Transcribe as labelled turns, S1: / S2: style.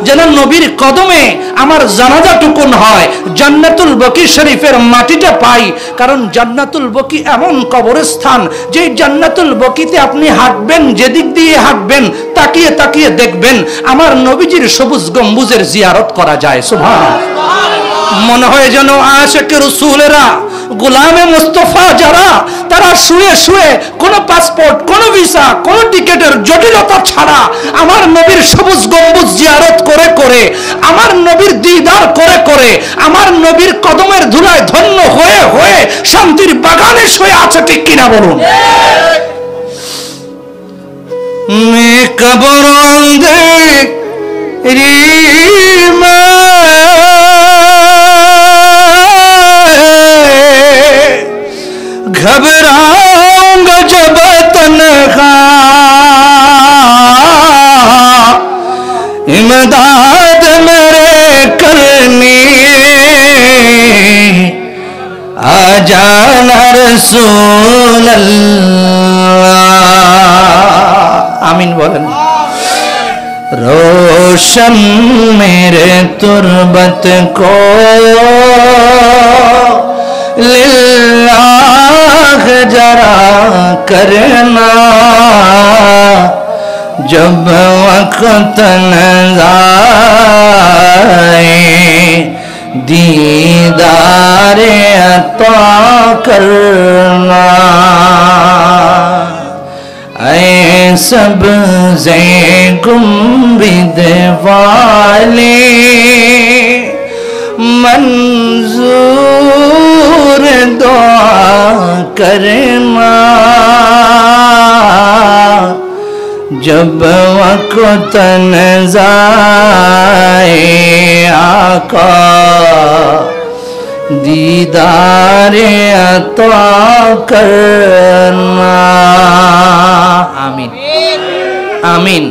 S1: যেন নবীর কদমে আমার জানাজা টুকুন হয়, জান্নাতুল বকি শরীফের মাটিটা পাই। কারণ জান্নাতুল বকি এমন কবরস্থান যে জান্নাতুল বকিতে আপনি হাঁটবেন, যেদিক দিয়ে হাঁটবেন তাকিয়ে তাকিয়ে দেখবেন আমার নবীজির সবুজ গম্বুজের জিয়ারত করা যায়। সুবহানাল্লাহ। মনে হয় যেন আশিকে রাসূলেরা, গোলামে মুস্তাফা যারা, তারা শুয়ে শুয়ে কোনো পাসপোর্ট, কোনো ভিসা, কোনো টিকেটের জটিলতা ছাড়া আমার নবীর সবুজ গম্বুজ জিয়ারত করে করে, আমার নবীর দিদার করে করে, আমার নবীর কদমের ধুলায় ধন্য হয়ে হয়ে শান্তির বাগানে শুয়ে আছে। ঠিক কিনা বলুন? মে কবরোं দে রিমা घबराऊंगा जब तन्हा, इमदाद मेरे करनी आ जाना रसूल अल्लाह। आमीन बोलें। रोशन मेरे तुरबत को लिल्लाह जरा करना, जब वक्त नज़ाए दीदारे अता करना। ऐ सबज़े गुंबद वाले मंजूर दुआ करना, जब वक्त नज़ाए आका दीदारे अता करना। आमीन आमीन।